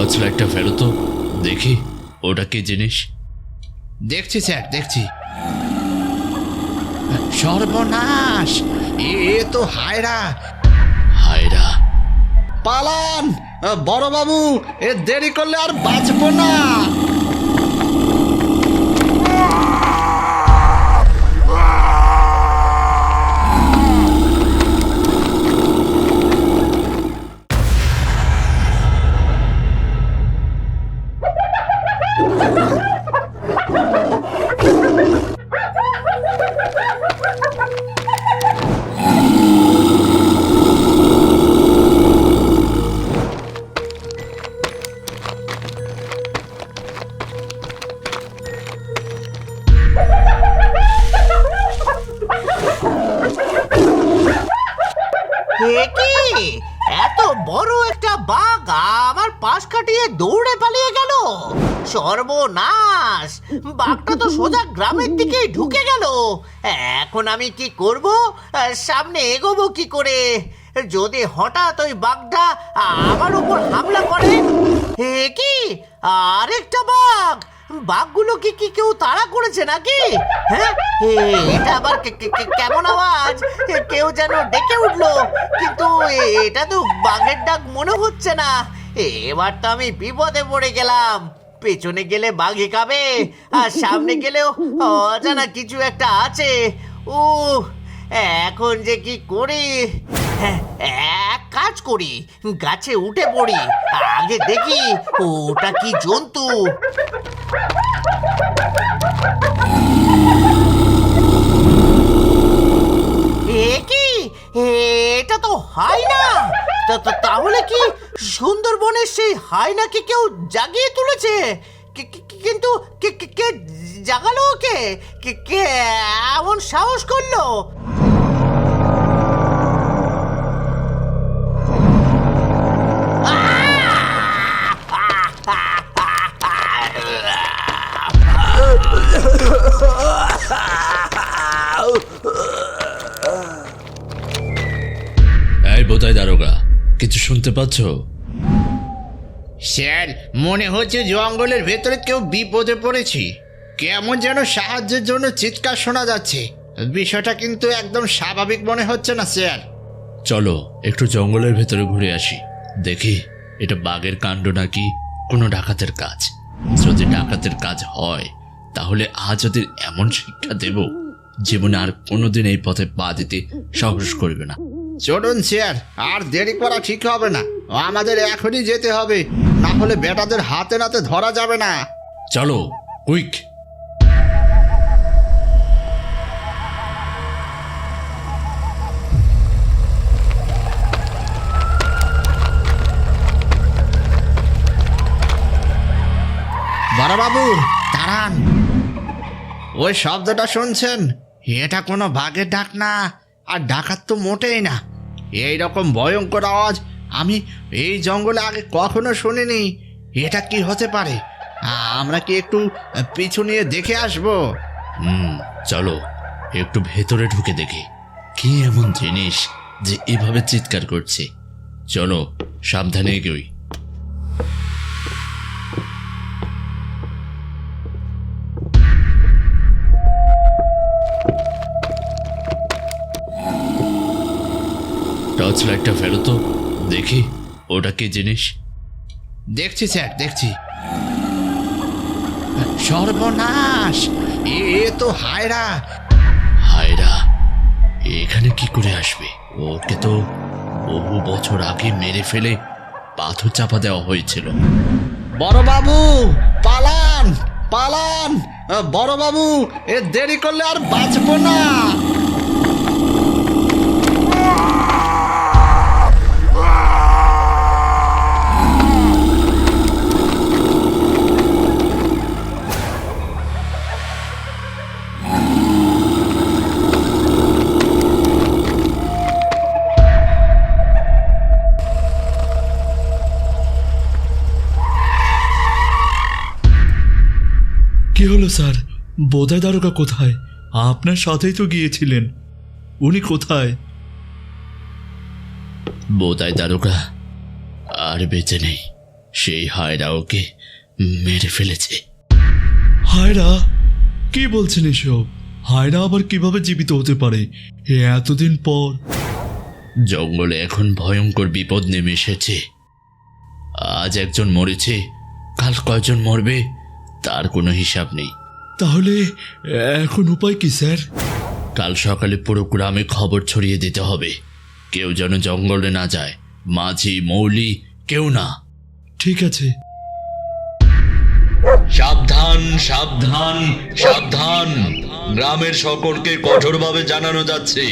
Torch লাইটটা ফেলো তো, দেখি ওটা কি জিনিস। দেখছি স্যার, দেখছি। সর্বনাশ, এ তো হায়রা। হায়রা! পালান বড়বাবু, এ দেরি করলে আর বাঁচবো না। এ কি, এত বড় একটা বাঘ আমার পাশ কাটিয়ে দৌড়ে পালিয়ে গেল! সর্বনাশ, বাঘটা তো সোজা গ্রামের দিকে ঢুকে গেল। এখন আমি কি করব? সামনে এগোবো কি করে? যদি হঠাৎ ওই বাঘটা আমার উপর হামলা করে? এ কি, আরেকটা বাঘ! বাঘগুলো কি কি কেউ তাড়া করেছে নাকি? হ্যাঁ, এটা আবার কেমন আওয়াজ? কেউ যেন ডেকে উঠলো, কিন্তু এটা তো বাঘের ডাক মনে হচ্ছে না। এবার তো আমি বিপদে পড়ে গেলাম। পেছনে গেলে বাঘে খাবে, আর সামনে গেলেও অজানা কিছু একটা আছে। ও, এখন যে কি করি? এক কাজ করি, গাছে উঠে পড়ি, আগে দেখি ওটা কি জন্তু। এ কি, এটা তো হায়না! তাহলে কি সুন্দরবনের সেই হায়নাকে কেউ জাগিয়ে তুলেছে? কিন্তু কে জাগালো ওকে? কে এমন সাহস করলো? এই বোধাই দারোগা, কিছু শুনতে পাচ্ছ? স্যার, মনে হচ্ছে জঙ্গলের ভেতরে কেউ বিপদে পড়েছি। কেমন যেন সাহায্যের জন্য চিৎকার শোনা যাচ্ছে। বিষয়টা কিন্তু একদম স্বাভাবিক মনে হচ্ছে না স্যার। চলো একটু জঙ্গলের ভেতরে ঘুরে আসি, দেখি এটা বাঘের কাণ্ড নাকি কোনো ডাকাতের কাজ। যদি ডাকাতের কাজ হয় তাহলে আজ ওদের এমন শিক্ষা দেব, জীবনে আর কোনোদিন এই পথে পা দিতে সাহস করবে না। চলুন স্যার, আর দেরি করা ঠিক হবে না। আমাদের এখনই যেতে হবে, না হলে বেটাদের হাতে নাতে ধরা যাবে না। চলো, কুইক! বড়বাবু দাঁড়ান, ওই শব্দটা শুনছেন? এটা কোনো বাঘের ডাক না, আর ডাকাত তো মোটেই না। এই রকম ভয়ঙ্কর আওয়াজ আমি এই জঙ্গলে আগে কখনো শুনিনি। এটা কি হতে পারে? আমরা কি একটু পিছু নিয়ে দেখে আসবো? চলো একটু ভেতরে ঢুকে দেখি কি এমন জিনিস যে এভাবে চিৎকার করছে। চলো, সাবধানে এগোই। টর্চ লাইটটা ফেলো তো, দেখি ওটা কি জিনিস। দেখছি স্যার, দেখছি। সর্বনাশ, এ তো হায়রা। হায়রা! এখানে কি করে আসবে? ওকে তো বহু বছর আগে মেরে ফেলে পাথর চাপা দেওয়া হয়েছিল। বড়বাবু পালান, পালান বড়বাবু, এ দেরি করলে আর বাঁচবো না। কি হলো স্যার? বোধাই দারোগা কোথায়? আপনার সাথেই তো গিয়েছিলেন, উনি কোথায়? বোধাই দারোগা আর বেঁচে নেই, সেই হায়রা ওকে মেরে ফেলেছে। হায়রা? কি বলছেন এসব? হায়রা আবার কিভাবে জীবিত হতে পারে এতদিন পর? জঙ্গলে এখন ভয়ঙ্কর বিপদ নেমে এসেছে। আজ একজন মরেছে, কাল কয়জন মরবে তার কোনো হিসাব নেই। তাহলে এখন উপায় কি স্যার? কাল সকালে পুরো গ্রামে খবর ছড়িয়ে দিতে হবে, কেউ যেন জঙ্গলে না যায়, মাঝি মৌলি কেউ না। ঠিক আছে। সাবধান সাবধান সাবধান, গ্রামের সকলকে কঠোরভাবে জানানো যাচ্ছে,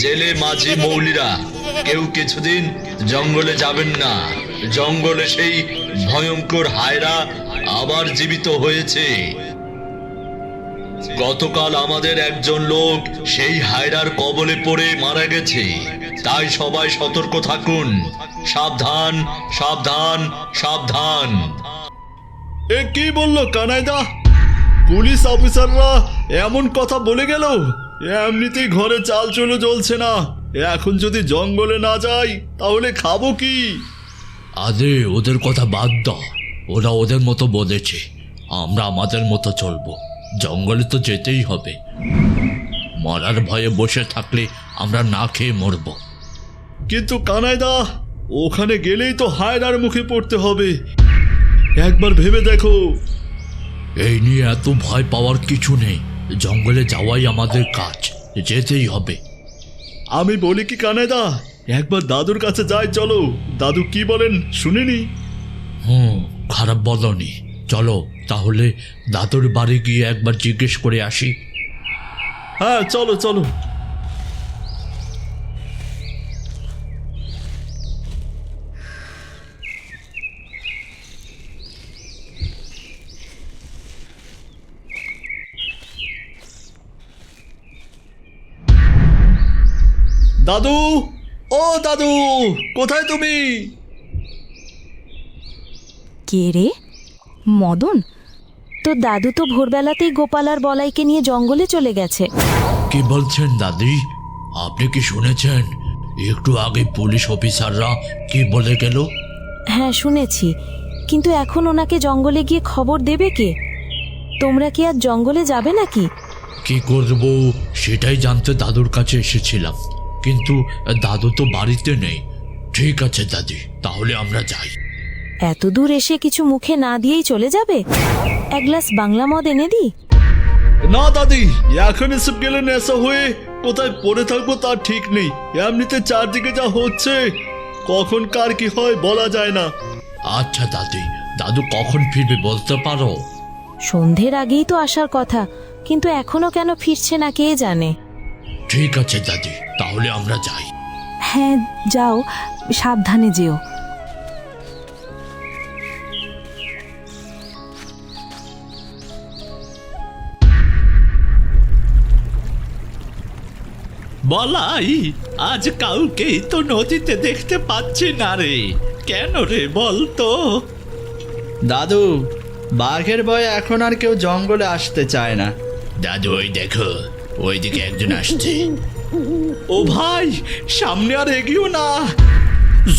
জেলে মাঝি মৌলিরা কেউ কিছুদিন জঙ্গলে যাবেন না। জঙ্গলে সেই ভয়ঙ্কর হায়রা আবার জীবিত হয়েছে। গতকাল আমাদের একজন লোক সেই হায়রার কবলে পড়ে মারা গেছে, তাই সবাই সতর্ক থাকুন। সাবধান সাবধান সাবধান। এ কি বললো কানাইদা? পুলিশ অফিসাররা এমন কথা বলে গেল? এমনিতেই ঘরে চাল চলে জ্বলছে না, এখন যদি জঙ্গলে না যাই তাহলে খাবো কি? আরে ওদের কথা বাদ দাও, ওরা ওদের মতো বলেছে, আমরা আমাদের মতো চলবো। জঙ্গলে তো যেতেই হবে, মরার ভয়ে বসে থাকলে আমরা না খেয়ে মরবো। কিন্তু কানাইদা, ওখানে গেলেই তো হায়রার মুখে পড়তে হবে, একবার ভেবে দেখো। এই নিয়ে এত ভয় পাওয়ার কিছু নেই, জঙ্গলে যাওয়াই আমাদের কাজ, যেতেই হবে। আমি বলি কি কানাইদা, একবার দাদুর কাছে যাই, চলো। দাদু কি বলেন শুনিনি? খারাপ বলনি, চলো তাহলে দাদুর বাড়ি গিয়ে একবার জিজ্ঞেস করে আসি। হ্যাঁ চলো চলো। দাদু, ও দাদু, কোথায় তুমি? কে রে? মদন? তো দাদু তো ভোরবেলাতেই গোপাল আর বলাইকে নিয়ে জঙ্গলে চলে গেছে। কি বলছেন দাদি? আপনি কি শুনেছেন একটু আগে পুলিশ অফিসাররা কি বলে গেল? হ্যাঁ শুনেছি, কিন্তু এখন ওনাকে জঙ্গলে গিয়ে খবর দেবে কে? তোমরা কি আর জঙ্গলে যাবে নাকি? কি করব সেটাই জানতে দাদুর কাছে এসেছিলাম, কিন্তু দাদু তো বাড়িতে নেই। ঠিক আছে দাদি, তাহলে আমরা যাই। এত দূর এসে কিছু মুখে না দিয়েই চলে যাবে? এক গ্লাস বাংলা মদ এনে দিই? না দাদি, এখন এসব গেলে নেশা হয়ে কোথায় পড়ে থাকবো তার ঠিক নেই। এমনিতে চারদিকে যা হচ্ছে, কখন কার কি হয় বলা যায় না। আচ্ছা দাদি, দাদু কখন ফিরবে বলতে পারো? সন্ধ্যের আগেই তো আসার কথা, কিন্তু এখনো কেন ফিরছে না কে জানে। ঠিক আছে দাদি, তাহলে আমরা যাই। হ্যাঁ যাও, সাবধানে যেও। বলাই, আজ কাউকেই তো নদীতে দেখতে পাচ্ছি না রে, কেন রে বল তো? দাদু, বাঘের ভয়ে এখন আর কেউ জঙ্গলে আসতে চায় না। দাদু ওই দেখো, ওইদিকে একজন আসছে। ও ভাই, সামনে আর এগিয়েও না,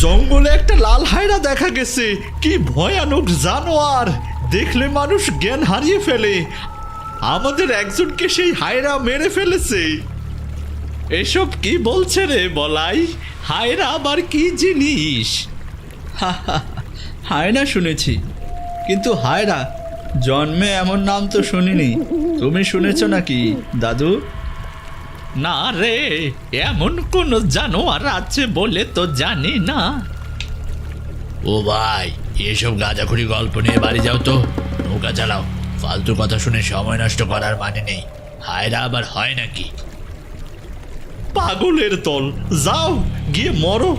জঙ্গলে একটা লাল হায়রা দেখা গেছে। কি ভয়ানক জানোয়ার, দেখলে মানুষ জ্ঞান হারিয়ে ফেলে। আমাদের একজনকে সেই হায়রা মেরে ফেলেছে। এসব কি বলছে রে বলাই? হায়রা আবার কি জিনিস? হায়না শুনেছি, কিন্তু হায়রা জন্মে এমন নাম তো শুনিনি। তুমি শুনেছ নাকি দাদু? না রে, এমন কোন জানোয়ার আছে বলে তো জানি না। ও ভাই, এসব গাঁজাখুরি গল্প নিয়ে বাড়ি যাও তো, নৌকা চালাও। ফালতু কথা শুনে সময় নষ্ট করার মানে নেই। হায়রা আবার হয় নাকি? পাগলের দল, যাও গিয়ে মরো।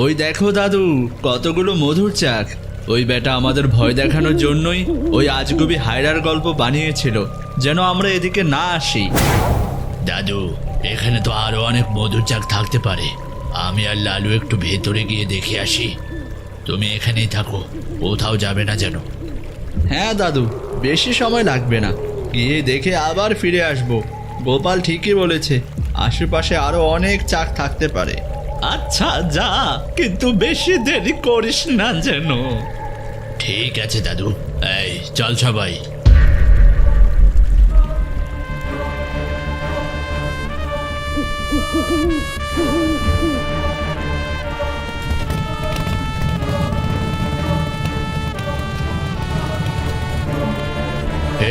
ওই দেখো দাদু, কতগুলো মধুর চাক। ওই বেটা আমাদের ভয় দেখানোর জন্যই ওই আজগুবি হায়রার গল্প বানিয়েছিল, যেন আমরা এদিকে না আসি। দাদু, এখানে তো আরো অনেক মধুর চাক থাকতে পারে। আমি আর লালু একটু ভেতরে গিয়ে দেখে আসি। তুমি এখানেই থাকো, কোথাও যাবে না যেন। হ্যাঁ দাদু, বেশি সময় লাগবে না, গিয়ে দেখে আবার ফিরে আসবো। গোপাল ঠিকই বলেছে, আশেপাশে আরো অনেক চাক থাকতে পারে। আচ্ছা যা, কিন্তু বেশি দেরি করিস না যেন। ঠিক আছে দাদু, এই চল সবাই।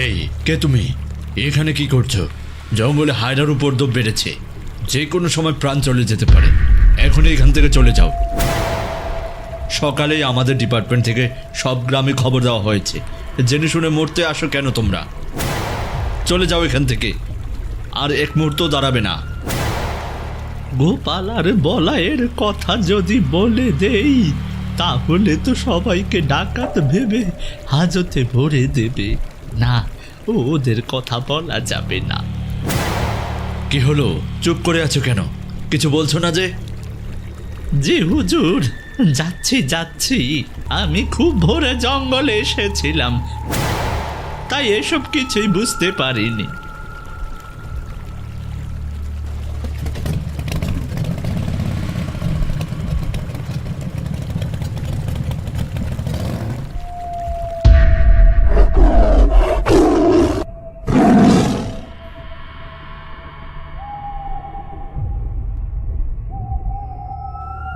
এই, কে তুমি? এখানে কি করছো? জঙ্গলে হায়রার উপদ্রব বেড়েছে, যে কোনো সময় প্রাণ চলে যেতে পারে। এখন এখান থেকে চলে যাও। সকালেই আমাদের ডিপার্টমেন্ট থেকে সব গ্রামে খবর দেওয়া হয়েছে। জেনে শুনে মরতে আসো কেন তোমরা? চলে যাও এখান থেকে, আর এক মুহূর্ত দাঁড়াবে না। গোপাল আর বলায়ের কথা যদি বলে দেই, তাহলে তো সবাইকে ডাকাত ভেবে হাজতে ভরে দেবে। না, ওদের কথা বলা যাবে না। কি হলো, চুপ করে আছো কেন? কিছু বলছো না যে? জি হুজুর, যাচ্ছি। আমি খুব ভোরে জঙ্গলে এসেছিলাম, তাই এসব কিছুই বুঝতে পারিনি।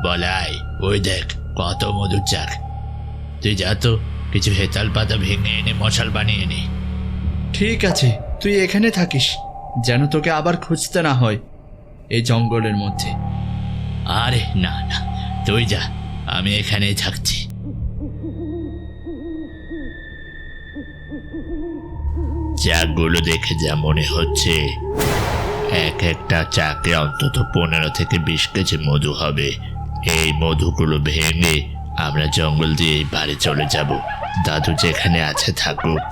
বলাই, ওই দেখ কত মধুর চাক। তুই যা তো, কিছু হেতাল পাতা ভেঙে এনে মশাল বানিয়ে নে। ঠিক আছে, তুই এখানে থাকিস, যেন তোকে আবার খুঁজতে না হয় এই জঙ্গলের মধ্যে। আরে না না, তুই যা, আমি এখানেই থাকছি। চাকগুলো দেখে যা মনে হচ্ছে, এক একটা চাকে অন্তত 15 থেকে 20 কেজি মধু হবে। এই মধুগুলো ভেঙে আমরা জঙ্গল দিয়ে এই বাড়ি চলে যাব। দাদু যেখানে আছে থাকুক।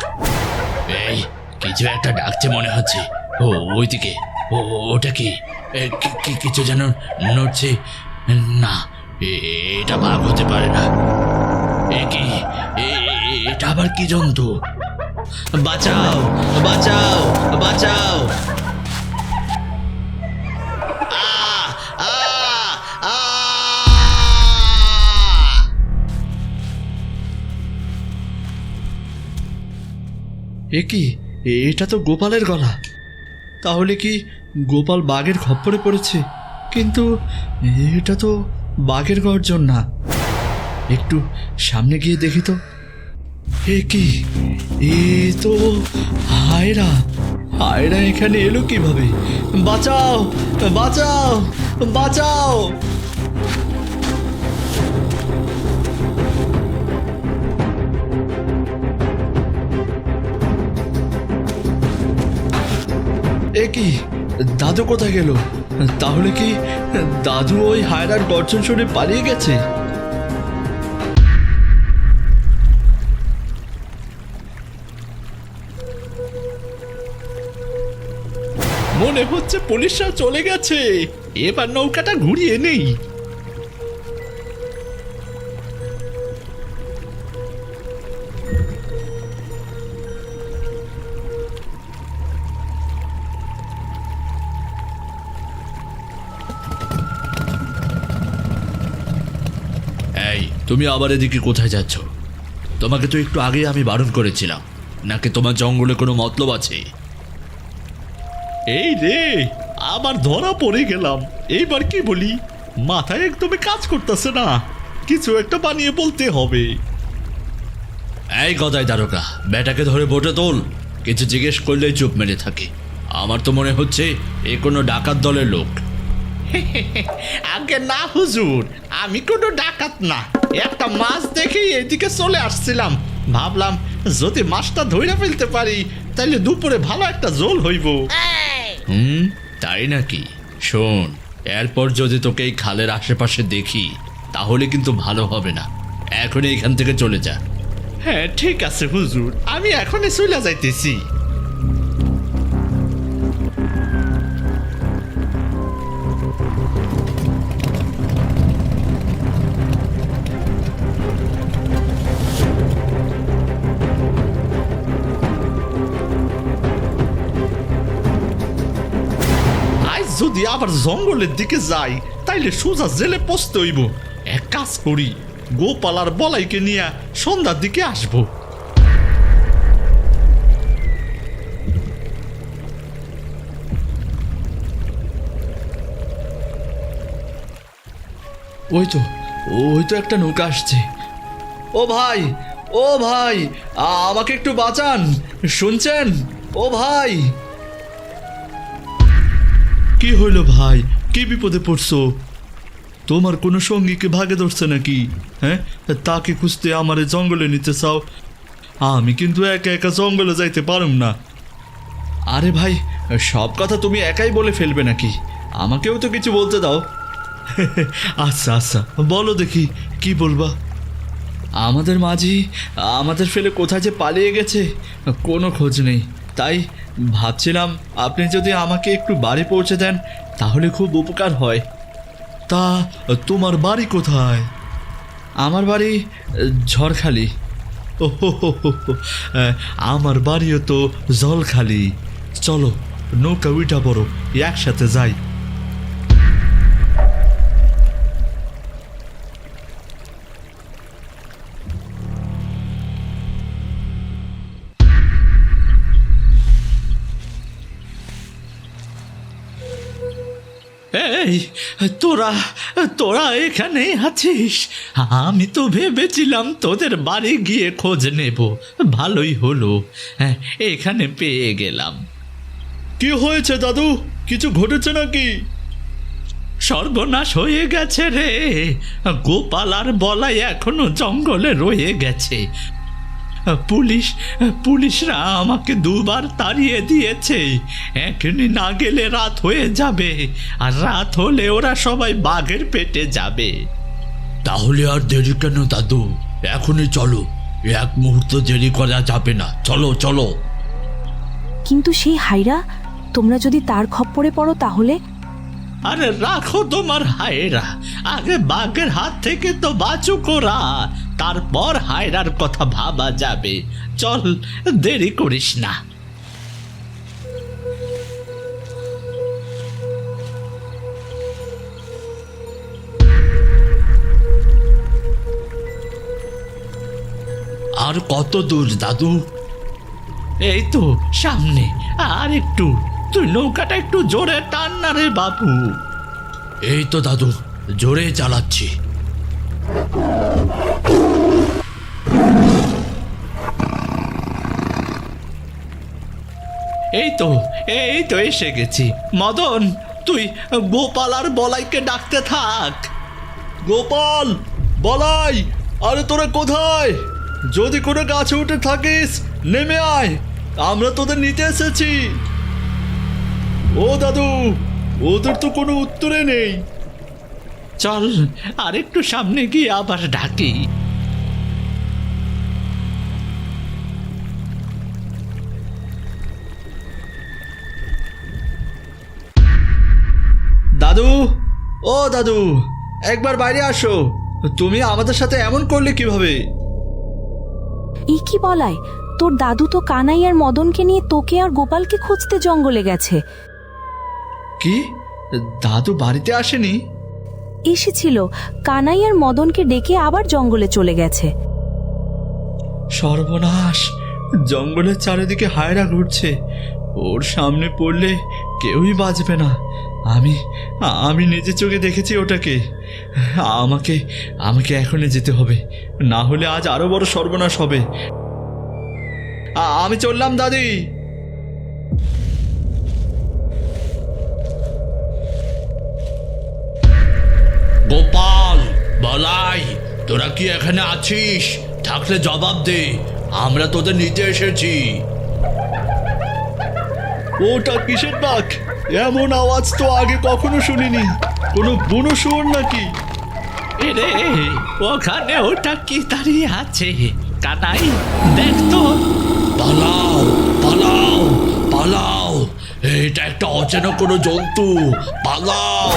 এই, কিছু একটা ডাকছে মনে হচ্ছে। ও ওইদিকে, ওটা কি? কিছু যেন নড়ছে। না, এটা বাঘ হতে পারে না। এটা আবার কি জন্তু? বাঁচাও, বাঁচাও, বাঁচাও! এ কি? এটা তো গোপালের গলা। তাহলে কি গোপাল বাঘের খপ্পরে পড়েছে? কিন্তু এটা তো বাঘের গর্জন না। একটু সামনে গিয়ে দেখি তো। এ কি? এ তো হায়রা। হায়রা এখানে এলো কিভাবে? বাঁচাও, বাঁচাও, বাঁচাও! এ কি? দাদু কোথায় গেল? তাহলে কি দাদু ওই হায়রার গর্জন শুনে পালিয়ে গেছে? মনে হচ্ছে পুলিশরা চলে গেছে। এবার নৌকাটা ঘুরিয়ে নেই। এই, তুমি আবার এদিকে কোথায় যাচ্ছ? তোমাকে তো একটু আগে আমি বারণ করেছিলাম। নাকি তোমার জঙ্গলে কোনো মতলব আছে? এই রে, আবার ধরা পড়ে গেলাম। এইবার কি বলি? মাথায় একদমই কাজ করতেছে না। কিছু একটা বানিয়ে বলতে হবে। এই গদাই দারোগা, বেটাকে ধরে বোটে তোল। কিছু জিজ্ঞেস করলেই চুপ মেরে থাকে। আমার তো মনে হচ্ছে এ কোনো ডাকাত দলের লোক। আগে না হুজুর, আমি কোনো ডাকাত না। একটা মাছ দেখেই এদিকে চলে আসছিলাম। ভাবলাম যদি মাছটা ধইরা ফেলতে পারি, তাহলে দুপুরে ভালো একটা ঝোল হইব। তাই নাকি? শোন, এরপর যদি তোকে এই খালের আশেপাশে দেখি, তাহলে কিন্তু ভালো হবে না। এখন এখান থেকে চলে যা। হ্যাঁ ঠিক আছে হুজুর, আমি এখনই চলে যাইতেছি। আজ যদি আবার জঙ্গলের দিকে যাই তাইলে সোজা জেলে পচতে হইব। এক কাজ করি, গোপাল আর বলাইকে নিয়ে সন্ধ্যার দিকে আসবো। ওই তো একটা নৌকা আসছে। ও ভাই, ও ভাই, আমাকে একটু বাঁচান, শুনছেন? ও ভাই। কি হইল ভাই, কি বিপদে পড়ছো? তোমার কোনো সঙ্গীকে ভাগে ধরছে নাকি? হ্যাঁ, তাকে খুঁজতে আমারে জঙ্গলে নিতে চাও? আমি কিন্তু একা একা জঙ্গলে যাইতে পারুম না। আরে ভাই, সব কথা তুমি একাই বলে ফেলবে নাকি? আমাকেও তো কিছু বলতে দাও। আচ্ছা আচ্ছা, বলো দেখি কি বলবা। আমাদের মাঝি আমাদের ফেলে কোথায় যে পালিয়ে গেছে, কোনো খোঁজ নেই। তাই ভাবছিলাম আপনি যদি আমাকে একটু বাড়ি পৌঁছে দেন তাহলে খুব উপকার হয়। তা তোমার বাড়ি কোথায়? আমার বাড়ি ঝড়খালি। ও হো হো হো হো, আমার বাড়িও তো জলখালি। চলো নৌকা উইটা পড়ো, একসাথে যাই। এই তোরা তোরা এখানে আছিস? আমি তো ভেবেছিলাম তোদের বাড়ি গিয়ে খোঁজ নেব। ভালোই হলো, এখানে পেয়ে গেলাম। কি হয়েছে দাদু, কিছু ঘটেছে নাকি? সর্বনাশ হয়ে গেছে রে, গোপাল আর বলাই এখনো জঙ্গলে রয়ে গেছে। পুলিশরা আমাকে দুবার তাড়িয়ে দিয়েছে। এখনই না গেলে রাত হয়ে যাবে, আর রাত হলে ওরা সবাই বাঘের পেটে যাবে। তাহলে আর দেরি কেন দাদু, এখনই চলো, এক মুহূর্ত দেরি করা যাবে না, চলো চলো। কিন্তু সেই হাইরা, তোমরা যদি তার খপ্পরে পড়ো তাহলে? আরে রাখো তোমার হায়রা, আগে বাঘের হাত থেকে তো বাঁচুক ওরা, তারপর হায়রার কথা ভাবা যাবে। চল, দেরি করিস না। আর কত দূর দাদু? এই তো সামনে, আর একটু। তুই নৌকাটা একটু জোরে টান না রে বাবু। এই তো দাদু, জোরে চালাচ্ছি। এই তো এসে গেছি। মদন, তুই গোপাল আর বলাইকে ডাকতে থাক। গোপাল, বলাই, আরে তোরা কোথায়? যদি কোনো গাছে উঠে থাকিস নেমে আয়, আমরা তোদের নিতে এসেছি। ও দাদু, ওদের তো কোনো উত্তরে নেই। চল আরেকটু সামনে গিয়ে আবার ডাকি। দাদু, ও দাদু, একবার বাইরে আসো। তুমি আমাদের সাথে এমন করলে কিভাবে? ই কি বলাই, তোর দাদু তো কানাই আর মদনকে নিয়ে তোকে আর গোপালকে খুঁজতে জঙ্গলে গেছে। কি, দাদু বাড়িতে আসেনি? এসেছিল, কানাই আর মদনকে ডেকে আবার জঙ্গলে চলে গেছে। সর্বনাশ, জঙ্গলের চারিদিকে হায়রা ঘুরছে। ওর সামনে পড়লে কেউই বাঁচবে না। আমি নিজে চোখে দেখেছি ওটাকে। আমাকে এখনই যেতে হবে, না হলে আজ আরো বড় সর্বনাশ হবে। আমি চললাম দাদি। গোপাল, বলাই, তোরা কি এখানে আছিস? থাকলে জবাব দে, আমরা তোদের নিতে এসেছি। ওটা কিসের ডাক? এমন আওয়াজ তো আগে কখনো শুনিনি। কোনো বুনো শুয়োর নাকি? এরে ওখানে ওটা কি দাঁড়িয়ে আছে কানাই দেখ তো। পালাও পালাও পালাও, এটা একটা অচেনা কোনো জন্তু, পালাও।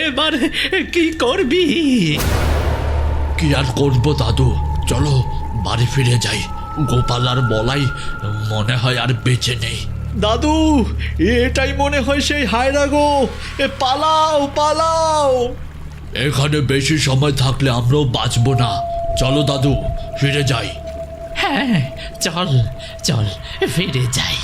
এবার কি করবি? কি আর করবো দাদু, চলো বাড়ি ফিরে যাই। গোপাল আর বলাই মনে হয় আর বেঁচে নেই। দাদু, এটাই মনে হয় সেই হায়রা গো, পালাও পালাও। এখানে বেশি সময় থাকলে আমরাও বাঁচবো না, চলো দাদু ফিরে যাই। হ্যাঁ চল চল ফিরে যাই।